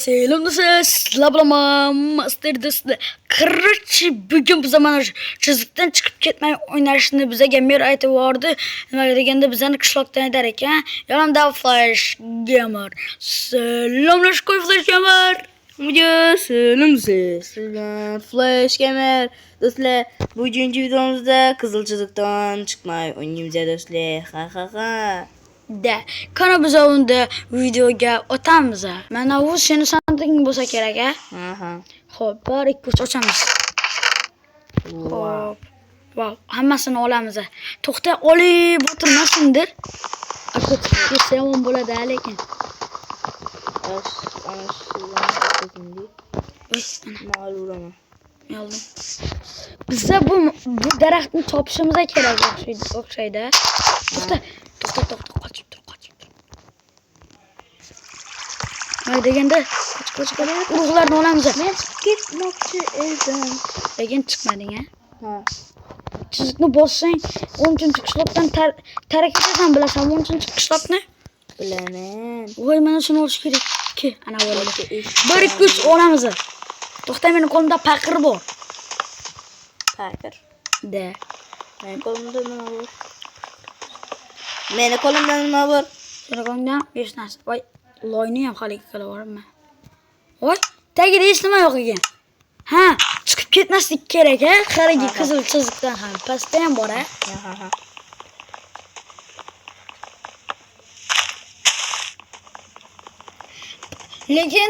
Selam sizlar bilan Master do'stlar. Qirchi bugun biz mana shu chizikdan chiqib ketmay o'ynashni bizga mer aytib yubordi. Nima deganda bizani qishloqdan aytar ekan. Yonimda Flash Gamer. Selamlashkoy Flash Gamer. Selam sizlar Flash Gamer do'stlar. Bugungi videomizda qizil chiziqdan chiqmay o'ynaymiz do'stlar. Ha. Da, qani biz unda videoga o'tamiz. Mana bu seni sandiging bo'lsa kerak, a? Aha. Xo'p, bor ikki ochamiz. Xo'p. Wow, hammasini olamiz. To'xta, olib o'tirmasindir. Aka ketsa yomon bo'ladi lekin. Ana shunday Oy, ma'lum. oldim. Bizga bu daraxtni topishimiz kerak o'xshaydi. To'xta, qochib tur. Nima deganda qoch urug'larni olamiz. Men ketmoqchi edim. Lekin chiqmading, a? Ha. Chiziqni bossang 13-qishloqdan tark etasan, bilasan 13-qishloqni? Bilaman. Voy, mana shuni olish kerak. Ana bo'ladi. 1 2 3 olamiz. To'xta, meni qo'limda paqir bor. Paqir. Da. Meni qo'limda nima bor? Meni qo'limda nima bor? Seni qo'limda hech narsa. Voy, loyni ham hali qilib yuboribman. Voy, tagida hech nima yo'q ekan. Ha, chiqib ketmaslik kerak, ha? Qaragi qizil chiziqdan ham pastda ham bor, ha? Ha. Lekin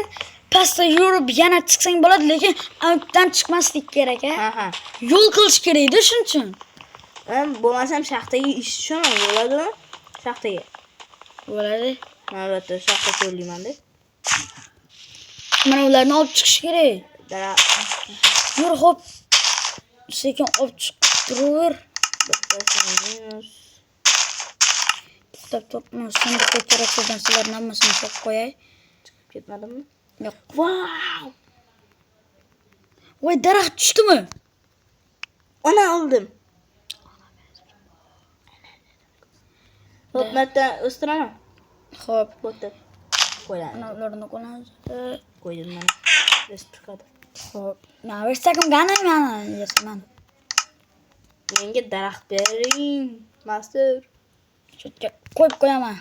pastda yurib yana chiqsang bo'ladi, lekin aytdan chiqmaslik kerak, ha? Ha. Yo'l qilish kerak-da shuning uchun. Men bo'lmasam shaxtaga ish tushaman, bo'ladimi? Shaxtaga. Bo'ladi. Albatta, shaxta qo'ylayman-da. Mana ularni olib chiqish kerak. Yur, hop. Sekin olib chiqib turaver. To'xtab, sandiqqa kerak bo'lgan narsalarni hammasini solib qo'yay. Chiqib ketmadimmi? Yo'q. Wow! Voy, daraxt tushdimi? Ana oldim. Hop, men o'stiraman. Xo'p, Bo'tib. Qo'ydim. ana ularni qo'yamiz. Qo'ydim men. Respublikada. Xo'p, mana versakim gana mana yasaman. Menga daraxt bering, master. Chetga qo'yib qo'yaman.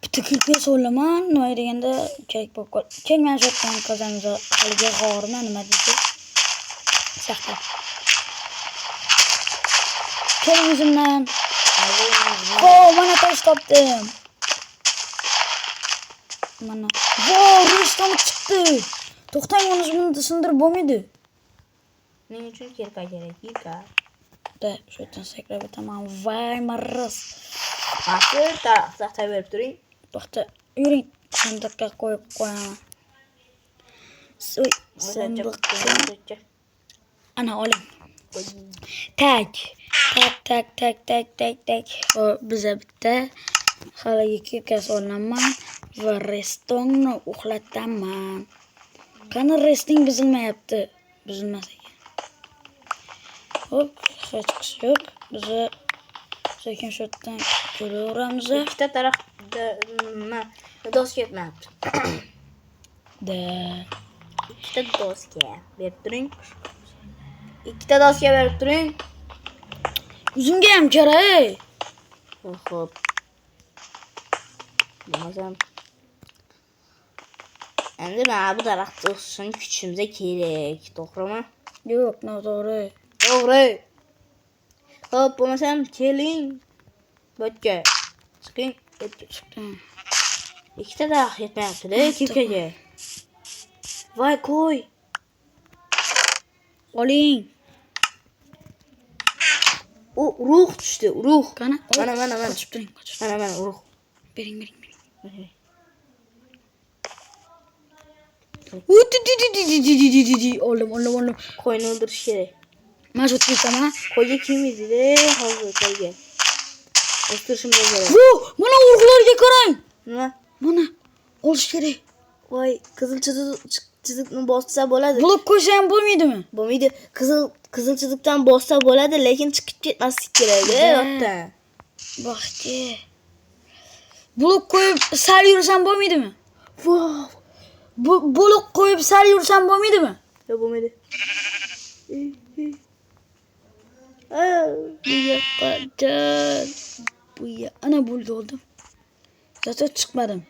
Bitta kirpes olaman, nima deganda kerak bo'lib qol. Keling, mana shu yerdan qazamiz. Haliga g'orma nima deydi? Saxta. Keling o'zimdan. Mana tosh topdim. Mana. Voy, rishtam chiqdi. To'xtang, buni sindirib bo'lmaydi. Men uchun kirpa kerak, kirpa. Da, shu yerdan sakrab o'taman. Voy, marras. Master, taxta berib turing. To'xta, yuring. Sandiqqa qo'yib qo'yaman. Sandiqqa. Ana oling. Tak. Biza bitta haliga kirkas olaman va restongni uxlataman. Qani resting buzilmayapti. Buzilmas ekan. Hop, hech qish yo'q. Biza sekin shu yerdan kelaveramiz. Ikkita tarafda nima doska ketmayapti. Da. Ikkita doska berib turing. Ikkita doska berib turing. O'zimga ham kerak. Xo'p. Bo'lmasam. Endi mana bu daraxt o'sishini kuchimizga kerak, to'g'rimi? Yo'q, noto'g'ri. To'g'ri. Xo'p, bo'lmasam keling. Bo'tga. Chiqing. Chiqdim. Ikkita daraxt yetmayapti-da, kirkaga. Voy, qo'y. Oling. U urug' tushdi, urug'. Qani? Mana. Qochib turing. Mana urug'. Bering. Oldim. Qo'yni o'ldirish kerak. Mana shu tikaman. Qo'yga kim edi-da, hozir qo'yga. O'stirishimiz kerak. Mana urug'larga qarang. Nima? Mana olish kerak. Voy, qizil chiziqni bossa bo'ladi. Blok qo'ysa ham bo'lmaydimi? Bo'lmaydi. Qizil chiziqdan bossa bo'ladi, lekin chiqib ketmaslik kerak-da, yo'qdan. Baxti. Blok qo'yib sal yursam bo'lmaydimi? Wow! Bo'lib qo'yib sal yursam bo'lmaydimi? Yo'q, bo'lmaydi. Bu yoqqa jan. Bu ana bo'ldi oldim. Zato chiqmadim.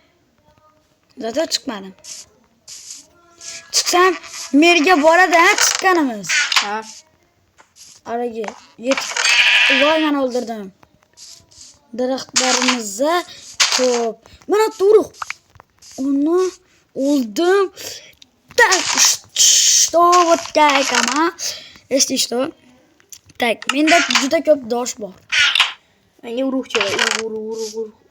Chiqsam merga boradi, ha, chiqqanimiz. Ha. Araga yetib. Voy, men o'ldirdim. Daraxtlarimizda ko'p. Mana turuq. Uni o'ldim. Так, что вот так, ama. Eshitdi, что? Tak, menda juda ko'p dosh bor. Menga urug' kerak.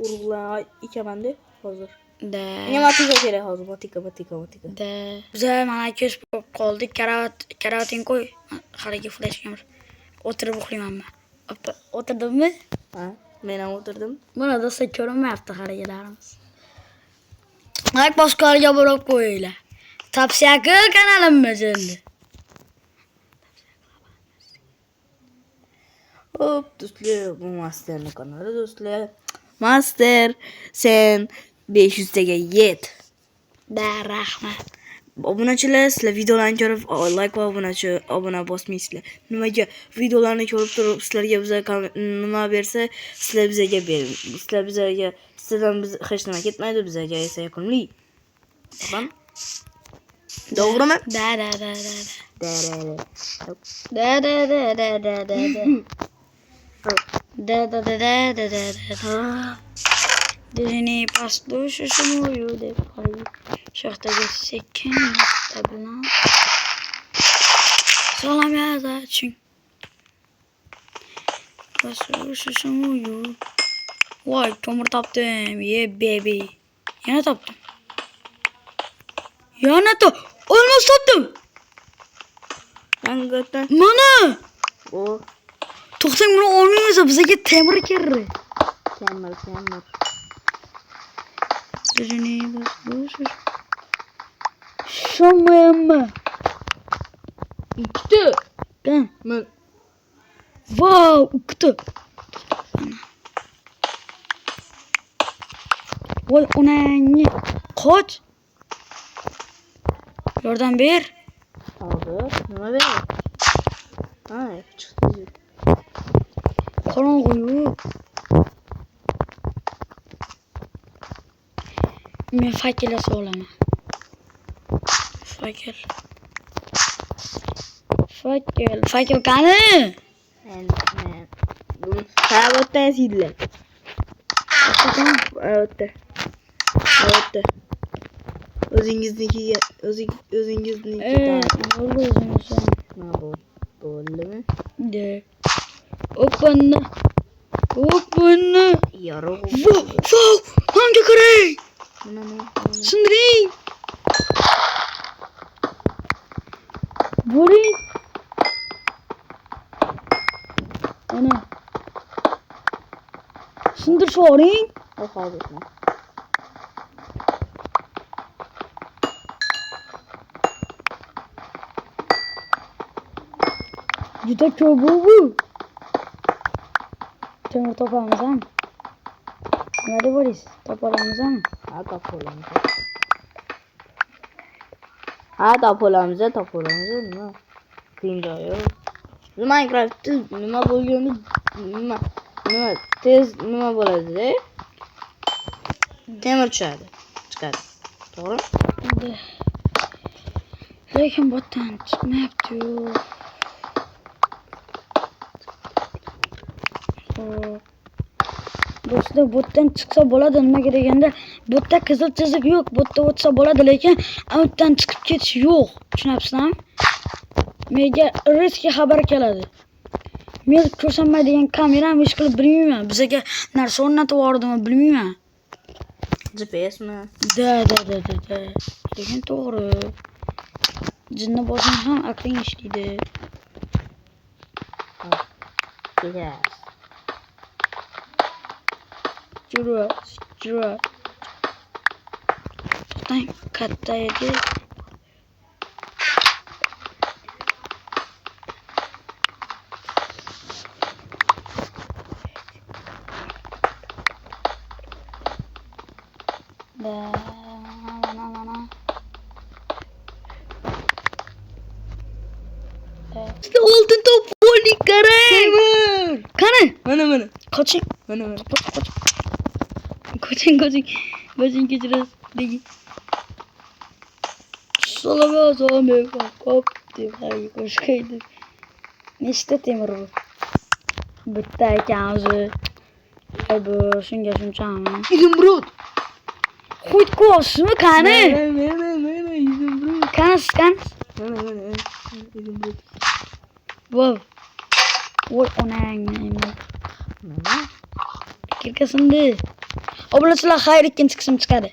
Urug'lar ekaman-da hozir. Da. Menga motika kerak hozir. Motika. Da. Biza mana ko'z bo'lib qoldik. Karating qo'y. Haliga flashkam. O'tirib uxlaymanmi? O'tirdimmi? Ha, men ham o'tirdim. Mana do'stlar ko'rinmayapti haligalarimiz. Like boshqalarga bo'lib qo'yinglar. Tavsiya qil kanalimni endi. Hop, do'stlar, bu Masterning kanali do'stlar. Master, sen 500 taga yet. Da, rahmat. Obunachilar, sizlar videolarni ko'rib, like va obuna bosmaysizlar. Nimaga videolarni ko'rib turib, sizlarga bizga nima bersa, sizlar bizga bering. Sizlardan biz hech nima ketmaydi, bizga esa yoqimli. Tamam? To'g'rimi? Da. Dizini послушаешь мою депой. Şahtagi sekin tabilan. Salam yazacağım. Послушаешь мою. Vay, kömür taptım. Yeah baby. Yana taptım. Olmaz taptım. Hangidan? Mana. O To'xtang, buni olmaymiz, bizga temir kerak. temir. Dizini послушаешь. Şamayamma. İkti. Ben. Men Wow, uktu. Voy, onangni qoch. Yordam ber. hozir nima beradi? Ha, chiqdi. Qorong'u. Men fakirga solaman. Fakir qani? Men bunu savatdan sildilar. Evet. O'zingiznikiga, o'zingizniki Bo'ldi o'zimiz. nima bo'ldimi? De. Open. Yorug'. Wow, hangi kerak? Nima? Sindiring. Bo'ling. Ana. Sindir so'ring. Hozir. Juda ko'p bu. Temir topamiz ham. Nima deb o'ylaysiz? Topalamizmi? Topolamız nima? Qiyin joyi yo'q. Minecraftda nima bo'lgani nima tez nima bo'ladi-da? Temir chiqadi. To'g'ri? Lekin botdan chiqmayapti-yu. Do'stlar, botdan chiqsa bo'ladi, nimaga deganda, botda qizil chiziq yo'q, botda o'tsa bo'ladi, lekin outdan chiqib ketish yo'q. Tushunapsizmi? Menga riski xabar keladi. Men ko'rsamaydigan kamerani ish qilib bilmayman. Bizga narsa o'rnatib yubordimi bilmayman. GPSmi? Da. Lekin to'g'ri. Jinni bo'lsang ham aqling ishlaydi. Yes. Jura. To'xtang, katta edi. Mana. İşte oltin top oldik karang. Temur. Qani? Mana. Qoching. Mana. Qoching kechirasiz. Degi. Salomazome qop deb hayır qo'shaydi. Nechta temir bu? Bitta ekan o'zi. Ay bu shunga shunchami? İzimbrut. Qo'yib qo'yasizmi qani? Mana izimbrut. Qani? Mana izimbrut. Wow. Voy onangni. Mana. Kirkasindi. Obunachilar xayr ikkinchi qism chiqadi.